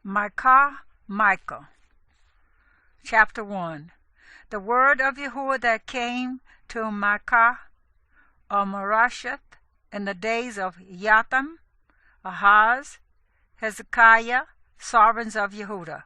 Micah. Chapter 1. The word of Yahuwah that came to Micah of Morasheth in the days of Jotham, Ahaz, Hezekiah, sovereigns of Yehudah,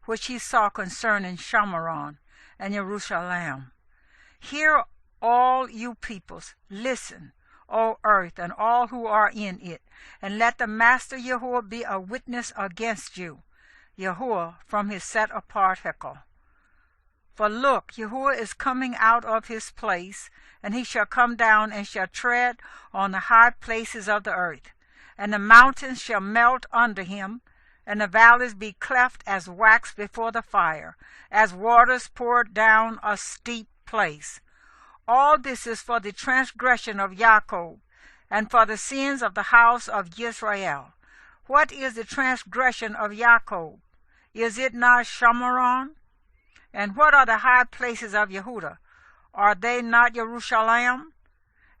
which he saw concerning Samaria and Jerusalem. Hear, all you peoples, listen, O earth, and all who are in it, and let the Master Yahuwah be a witness against you, Yahuwah from his set-apart hekel. For look, Yahuwah is coming out of his place, and he shall come down and shall tread on the high places of the earth, and the mountains shall melt under him, and the valleys be cleft as wax before the fire, as waters poured down a steep place. All this is for the transgression of Jacob, and for the sins of the house of Israel. What is the transgression of Jacob? Is it not Samaria? And what are the high places of Yehudah? Are they not Jerusalem?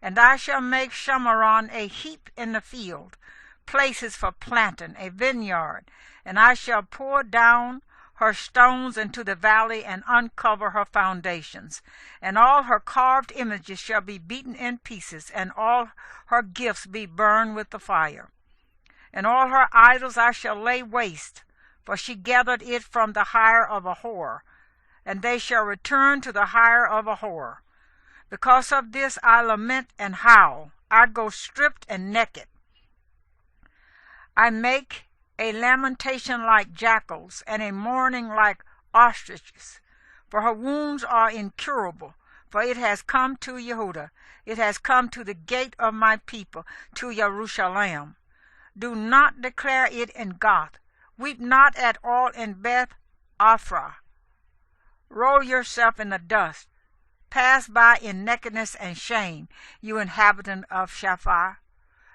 And I shall make Samaria a heap in the field, places for planting, a vineyard, and I shall pour down her stones into the valley and uncover her foundations. And all her carved images shall be beaten in pieces, and all her gifts be burned with the fire. And all her idols I shall lay waste, for she gathered it from the hire of a whore, and they shall return to the hire of a whore. Because of this I lament and howl. I go stripped and naked. I make a lamentation like jackals, and a mourning like ostriches. For her wounds are incurable, for it has come to Yehudah. It has come to the gate of my people, to Jerusalem. Do not declare it in Goth. Weep not at all in Beth Ophrah. Roll yourself in the dust. Pass by in nakedness and shame, you inhabitant of Shaphar.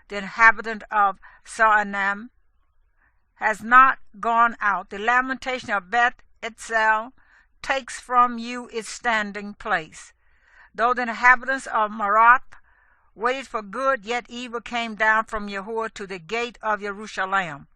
The inhabitant of Sa'anam has not gone out. The lamentation of Beth Etzel takes from you its standing place. Though the inhabitants of Marath waited for good, yet evil came down from Yahuwah to the gate of Jerusalem.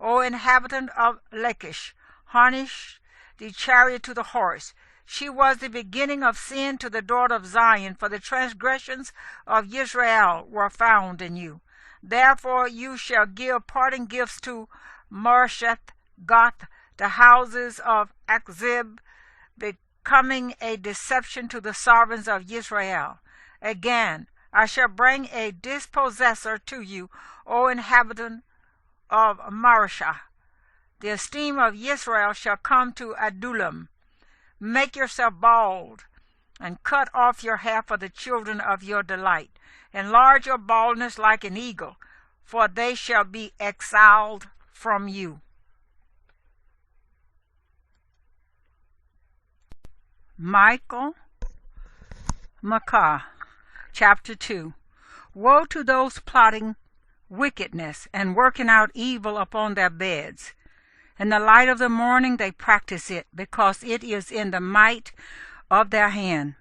O inhabitant of Lachish, harness the chariot to the horse. She was the beginning of sin to the daughter of Zion, for the transgressions of Israel were found in you. Therefore you shall give parting gifts to Morasheth Goth, the houses of Akzib, becoming a deception to the sovereigns of Israel. Again, I shall bring a dispossessor to you, O inhabitant of Marashah. The esteem of Israel shall come to Adullam. Make yourself bald, and cut off your hair for the children of your delight. Enlarge your baldness like an eagle, for they shall be exiled from you. Micah, chapter 2. Woe to those plotting wickedness and working out evil upon their beds. In the light of the morning they practice it, because it is in the might of their hand.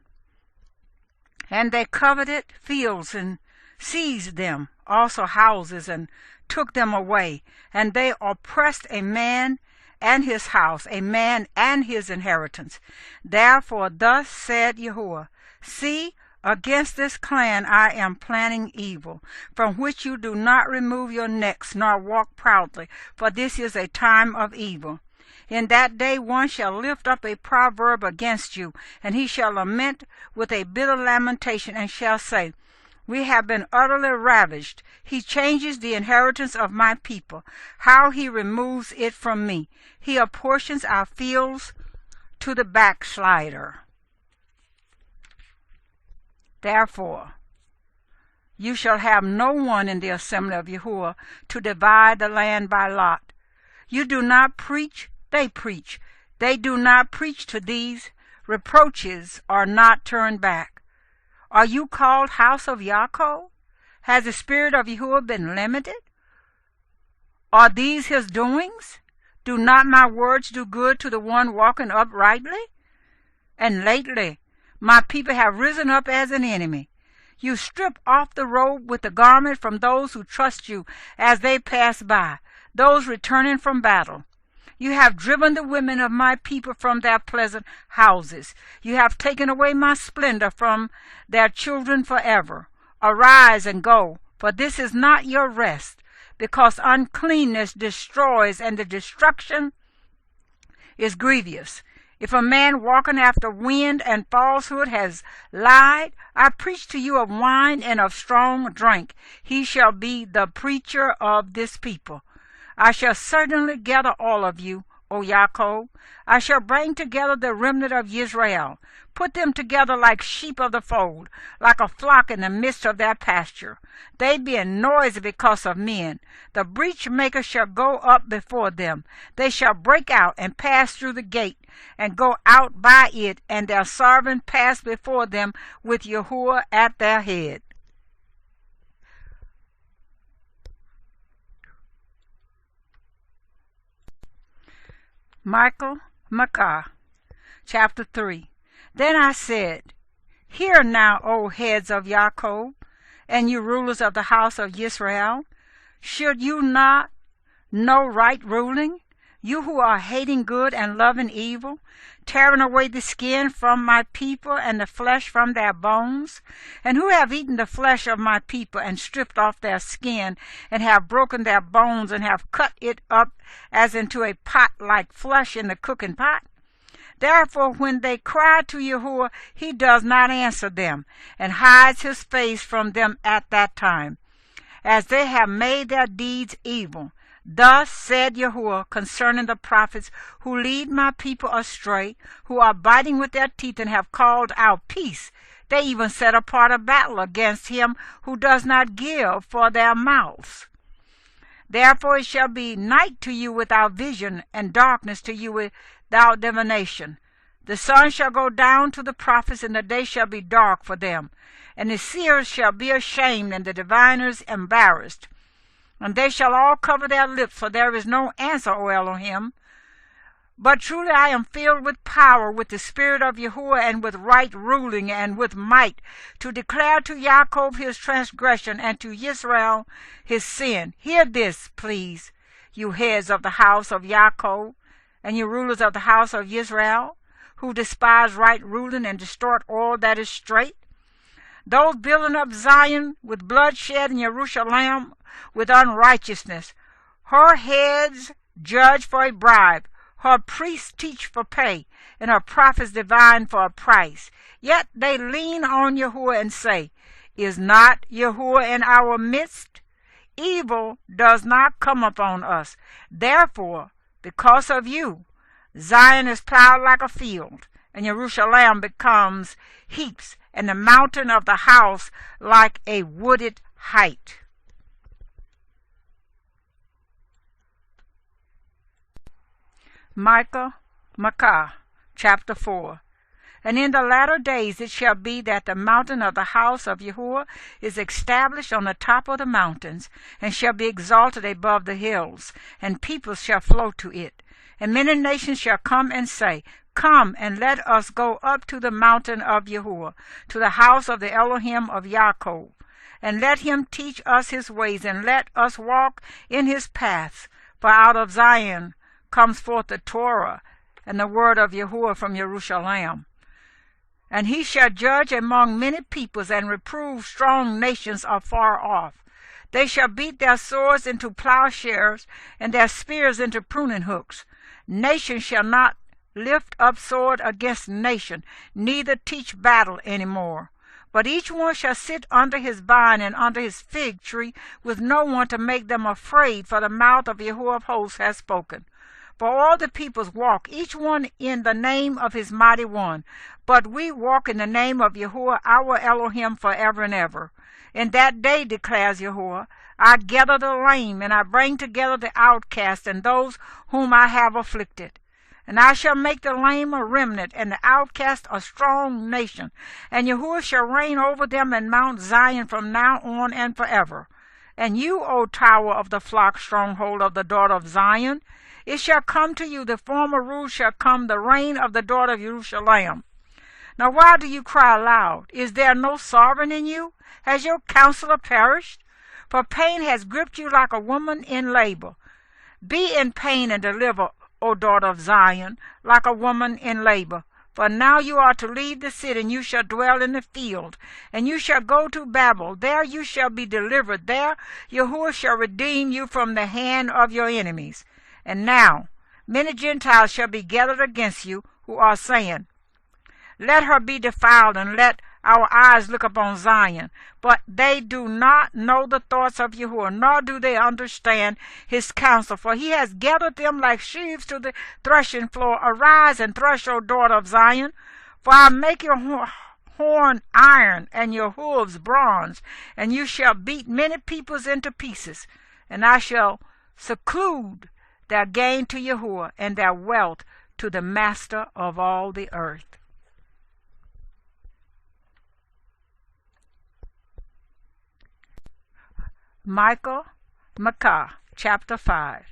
And they coveted fields and seized them, also houses, and took them away. And they oppressed a man and his house, a man and his inheritance. Therefore thus said Yahuwah, see, against this clan I am planning evil, from which you do not remove your necks, nor walk proudly, for this is a time of evil. In that day one shall lift up a proverb against you, and he shall lament with a bitter lamentation, and shall say, we have been utterly ravished. He changes the inheritance of my people. How he removes it from me. He apportions our fields to the backslider. Therefore, you shall have no one in the assembly of Yahuwah to divide the land by lot. You do not preach, they preach. They do not preach to these. Reproaches are not turned back. Are you called house of Yaakov? Has the spirit of Yahuwah been limited? Are these his doings? Do not my words do good to the one walking uprightly? And lately my people have risen up as an enemy. You strip off the robe with the garment from those who trust you as they pass by, those returning from battle. You have driven the women of my people from their pleasant houses. You have taken away my splendor from their children forever. Arise and go, for this is not your rest, because uncleanness destroys, and the destruction is grievous. If a man walking after wind and falsehood has lied, I preach to you of wine and of strong drink. He shall be the preacher of this people. I shall certainly gather all of you, O Yaakov. I shall bring together the remnant of Israel. Put them together like sheep of the fold, like a flock in the midst of their pasture. They being noisy because of men. The breach maker shall go up before them. They shall break out and pass through the gate, and go out by it, and their servant pass before them with Yahuwah at their head. Micah, chapter 3. Then I said, Hear now, O heads of Yaakov, and you rulers of the house of Israel. Should you not know right ruling? You who are hating good and loving evil, tearing away the skin from my people and the flesh from their bones, and who have eaten the flesh of my people and stripped off their skin, and have broken their bones, and have cut it up as into a pot like flesh in the cooking pot. Therefore, when they cry to Yahuwah, he does not answer them, and hides his face from them at that time, as they have made their deeds evil. Thus said Yahuwah concerning the prophets who lead my people astray, who are biting with their teeth and have called out peace. They even set apart a battle against him who does not give for their mouths. Therefore it shall be night to you without vision, and darkness to you without divination. The sun shall go down to the prophets, and the day shall be dark for them. And the seers shall be ashamed, and the diviners embarrassed. And they shall all cover their lips, for there is no answer, O Elohim. But truly I am filled with power, with the spirit of Yahuwah, and with right ruling, and with might, to declare to Yaakov his transgression, and to Israel his sin. Hear this, please, you heads of the house of Yaakov, and you rulers of the house of Israel, who despise right ruling and distort all that is straight. Those building up Zion with bloodshed, and Jerusalem with unrighteousness. Her heads judge for a bribe, her priests teach for pay, and her prophets divine for a price. Yet they lean on Yahuwah and say, Is not Yahuwah in our midst? Evil does not come upon us. Therefore, because of you, Zion is plowed like a field, and Jerusalem becomes heaps, and the mountain of the house like a wooded height. Micah, chapter 4. And in the latter days it shall be that the mountain of the house of Yahuwah is established on the top of the mountains, and shall be exalted above the hills, and peoples shall flow to it. And many nations shall come and say, Come, and let us go up to the mountain of Yahuwah, to the house of the Elohim of Yaakov, and let him teach us his ways, and let us walk in his paths. For out of Zion comes forth the Torah, and the word of Yahuwah from Jerusalem. And he shall judge among many peoples, and reprove strong nations afar off. They shall beat their swords into plowshares, and their spears into pruning hooks. Nation shall not lift up sword against nation, neither teach battle any more. But each one shall sit under his vine and under his fig tree, with no one to make them afraid, for the mouth of Yahuwah of hosts has spoken. For all the peoples walk, each one in the name of his mighty one. But we walk in the name of Yahuwah our Elohim forever and ever. In that day, declares Yahuwah, I gather the lame, and I bring together the outcast, and those whom I have afflicted. And I shall make the lame a remnant, and the outcast a strong nation. And Yahuwah shall reign over them in Mount Zion from now on and forever. And you, O tower of the flock, stronghold of the daughter of Zion, it shall come to you, the former rule shall come, the reign of the daughter of Jerusalem. Now why do you cry aloud? Is there no sovereign in you? Has your counselor perished? For pain has gripped you like a woman in labor. Be in pain and deliver, O daughter of Zion, like a woman in labor. For now you are to leave the city, and you shall dwell in the field, and you shall go to Babel. There you shall be delivered. There Yahuwah shall redeem you from the hand of your enemies. And now many Gentiles shall be gathered against you, who are saying, Let her be defiled, and let our eyes look upon Zion. But they do not know the thoughts of Yahuwah, nor do they understand his counsel. For he has gathered them like sheaves to the threshing floor. Arise and thresh, O daughter of Zion, for I make your horn iron, and your hooves bronze, and you shall beat many peoples into pieces. And I shall seclude their gain to Yahuwah, and their wealth to the master of all the earth. Micah, chapter 5.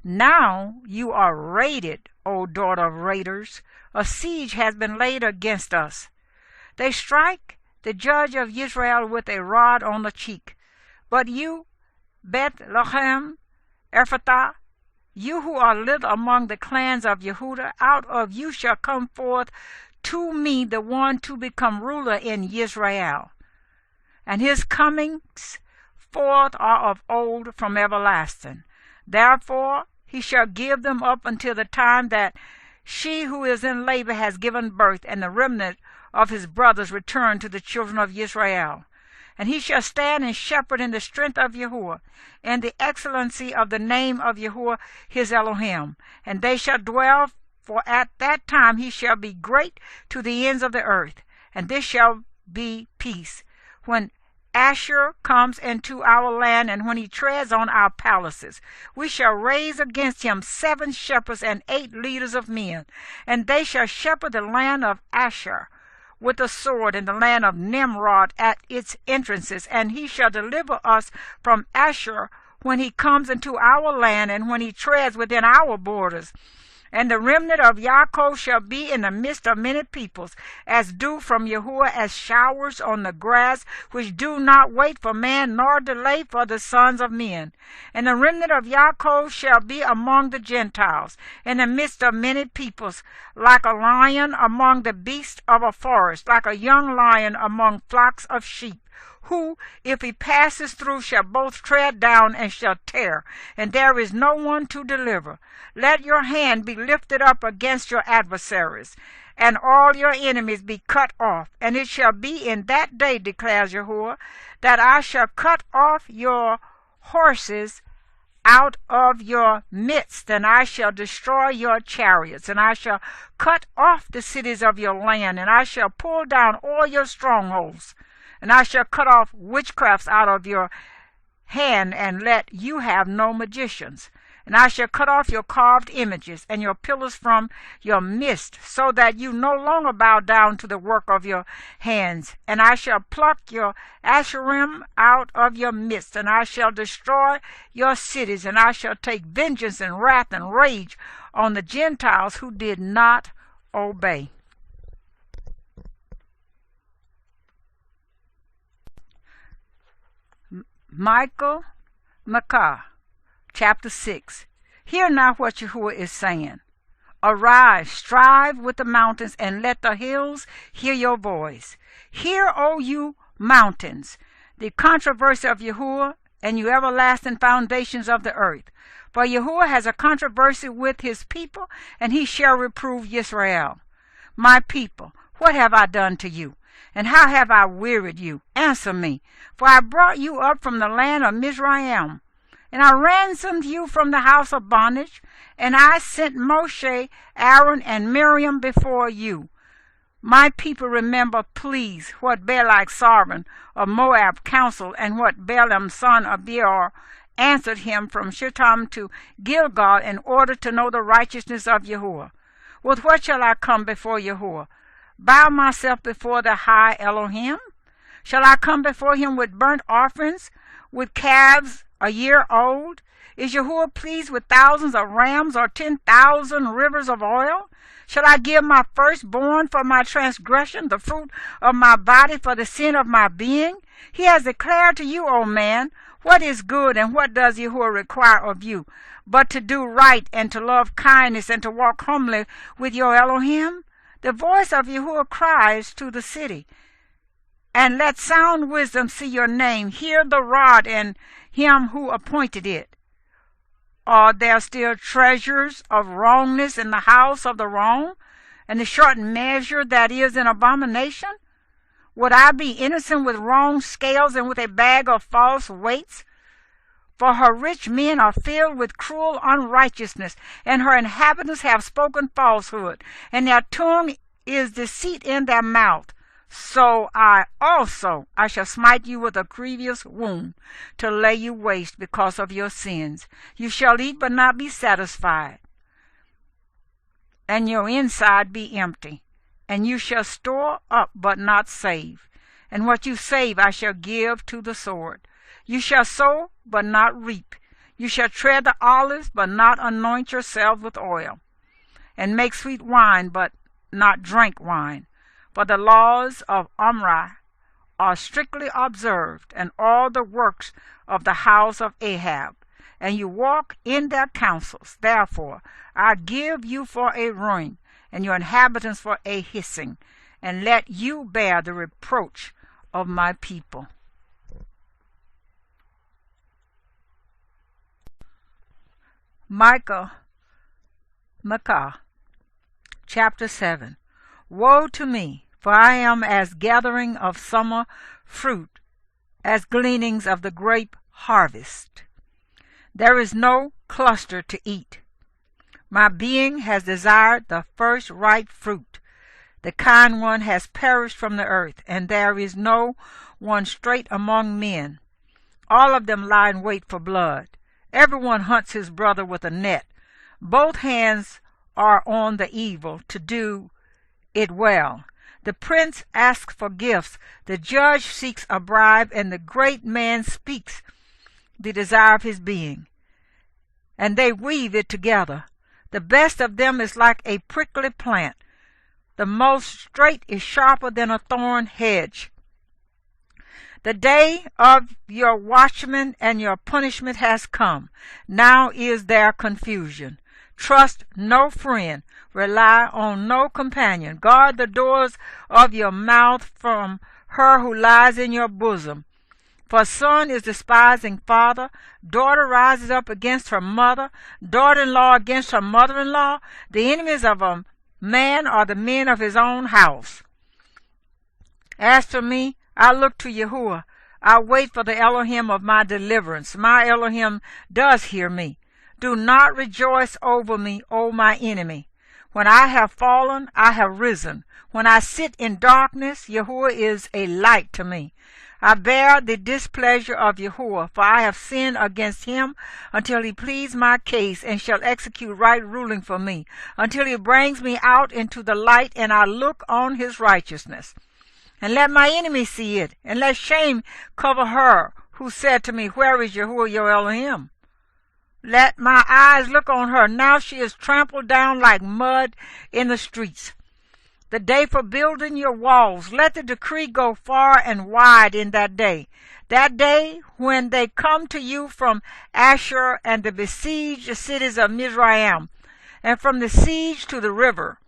Now you are raided, O daughter of raiders. A siege has been laid against us. They strike the judge of Israel with a rod on the cheek. But you, Bethlehem, Ephrathah, you who are little among the clans of Yehudah, out of you shall come forth to me the one to become ruler in Israel. And his comings forth are of old, from everlasting. Therefore he shall give them up until the time that she who is in labor has given birth, and the remnant of his brothers return to the children of Israel. And he shall stand and shepherd in the strength of Yahuwah, and the excellency of the name of Yahuwah his Elohim. And they shall dwell, for at that time he shall be great to the ends of the earth. And this shall be peace, when Asher comes into our land, and when he treads on our palaces. We shall raise against him 7 shepherds and 8 leaders of men, and they shall shepherd the land of Asher with the sword, and the land of Nimrod at its entrances. And he shall deliver us from Asher when he comes into our land, and when he treads within our borders. And the remnant of Yaakov shall be in the midst of many peoples, as dew from Yahuwah, as showers on the grass, which do not wait for man, nor delay for the sons of men. And the remnant of Yaakov shall be among the Gentiles, in the midst of many peoples, like a lion among the beasts of a forest, like a young lion among flocks of sheep, who, if he passes through, shall both tread down and shall tear, and there is no one to deliver. Let your hand be lifted up against your adversaries, and all your enemies be cut off. And it shall be in that day, declares Yahuwah, that I shall cut off your horses out of your midst, and I shall destroy your chariots, and I shall cut off the cities of your land, and I shall pull down all your strongholds. And I shall cut off witchcrafts out of your hand, and let you have no magicians. And I shall cut off your carved images and your pillars from your midst, so that you no longer bow down to the work of your hands. And I shall pluck your Asherim out of your midst, and I shall destroy your cities, and I shall take vengeance and wrath and rage on the Gentiles who did not obey. Micah, chapter 6. Hear now what Yahuwah is saying. Arise, strive with the mountains, and let the hills hear your voice. Hear, O you mountains, the controversy of Yahuwah, and you everlasting foundations of the earth. For Yahuwah has a controversy with his people, and he shall reprove Israel. My people, what have I done to you? And how have I wearied you? Answer me. For I brought you up from the land of Mizraim, and I ransomed you from the house of bondage, and I sent Moshe, Aaron, and Miriam before you. My people, remember, please, what Balak sovereign of Moab counseled, and what Balaam son of Beor answered him from Shittim to Gilgal, in order to know the righteousness of Yahuwah. With what shall I come before Yahuwah? Bow myself before the high Elohim? Shall I come before him with burnt offerings, with calves a year old? Is Yahuwah pleased with thousands of rams, or 10,000 rivers of oil? Shall I give my firstborn for my transgression, the fruit of my body for the sin of my being? He has declared to you, O man, what is good, and what does Yahuwah require of you, but to do right and to love kindness and to walk humbly with your Elohim? The voice of Yahuwah cries to the city, and let sound wisdom see your name. Hear the rod and him who appointed it. Are there still treasures of wrongness in the house of the wrong, and the short measure that is an abomination? Would I be innocent with wrong scales and with a bag of false weights? For her rich men are filled with cruel unrighteousness, and her inhabitants have spoken falsehood, and their tongue is deceit in their mouth. So I shall smite you with a grievous wound, to lay you waste because of your sins. You shall eat but not be satisfied, and your inside be empty. And you shall store up but not save, and what you save I shall give to the sword. You shall sow but not reap. You shall tread the olives but not anoint yourselves with oil, and make sweet wine but not drink wine. For the laws of Omri are strictly observed, and all the works of the house of Ahab, and you walk in their counsels. Therefore I give you for a ruin, and your inhabitants for a hissing, and let you bear the reproach of my people. Micah, chapter 7. Woe to me, for I am as gathering of summer fruit, as gleanings of the grape harvest. There is no cluster to eat. My being has desired the first ripe fruit. The kind one has perished from the earth, and there is no one straight among men. All of them lie in wait for blood. Everyone hunts his brother with a net. Both hands are on the evil to do it well. The prince asks for gifts. The judge seeks a bribe, and the great man speaks the desire of his being. And they weave it together. The best of them is like a prickly plant. The most straight is sharper than a thorn hedge. The day of your watchman and your punishment has come. Now is their confusion. Trust no friend. Rely on no companion. Guard the doors of your mouth from her who lies in your bosom. For son is despising father, daughter rises up against her mother, daughter-in-law against her mother-in-law. The enemies of a man are the men of his own house. As for me, I look to Yahuwah. I wait for the Elohim of my deliverance. My Elohim does hear me. Do not rejoice over me, O my enemy. When I have fallen, I have risen. When I sit in darkness, Yahuwah is a light to me. I bear the displeasure of Yahuwah, for I have sinned against him, until he pleads my case, and shall execute right ruling for me, until he brings me out into the light, and I look on his righteousness. And let my enemy see it, and let shame cover her who said to me, Where is Yahuwah your Elohim? Let my eyes look on her. Now she is trampled down like mud in the streets. The day for building your walls. Let the decree go far and wide in that day. That day when they come to you from Asher and the besieged cities of Mizraim, and from the siege to the river,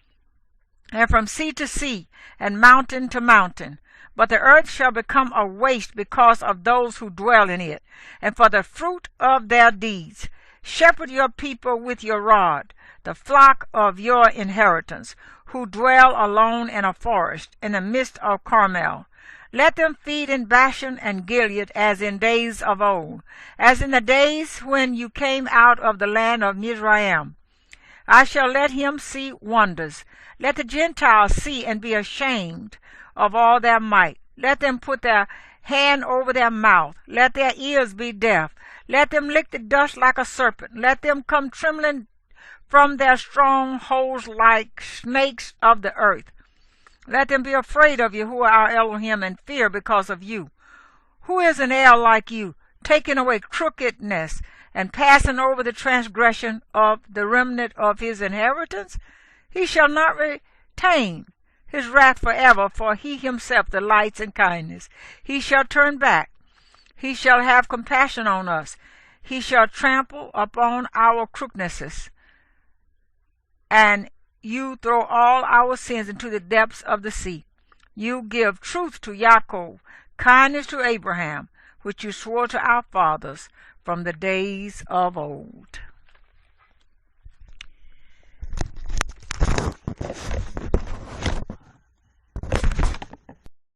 and from sea to sea, and mountain to mountain. But the earth shall become a waste because of those who dwell in it, and for the fruit of their deeds. Shepherd your people with your rod, the flock of your inheritance, who dwell alone in a forest, in the midst of Carmel. Let them feed in Bashan and Gilead as in days of old, as in the days when you came out of the land of Mizraim. I shall let him see wonders. Let the Gentiles see and be ashamed of all their might. Let them put their hand over their mouth. Let their ears be deaf. Let them lick the dust like a serpent. Let them come trembling from their strongholds like snakes of the earth. Let them be afraid of Yahuwah our Elohim, and fear because of you. Who is an El like you, taking away crookedness and passing over the transgression of the remnant of his inheritance? He shall not retain his wrath forever, for he himself delights in kindness. He shall turn back. He shall have compassion on us. He shall trample upon our crookednesses, and you throw all our sins into the depths of the sea. You give truth to Jacob, kindness to Abraham, which you swore to our fathers from the days of old.